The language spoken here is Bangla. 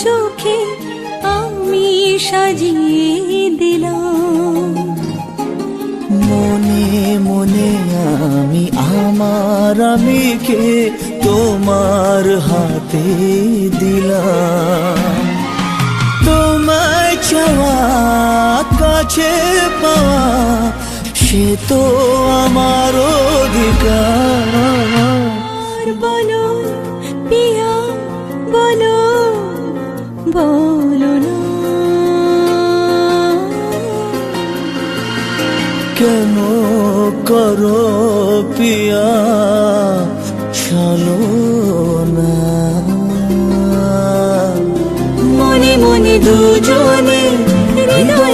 চোখে আমি সাজিয়ে দিলাম। মনে মনে আমি আমার আমিকে তোমার হাতে দিলাম। তোমায় চাওয়া কাছে পাওয়া সে তো আমার অধিকার। বলো পিয়া বলো বলো না, কেন করো পিয়া ছলনা। মনে মনে দুজনে হৃদয়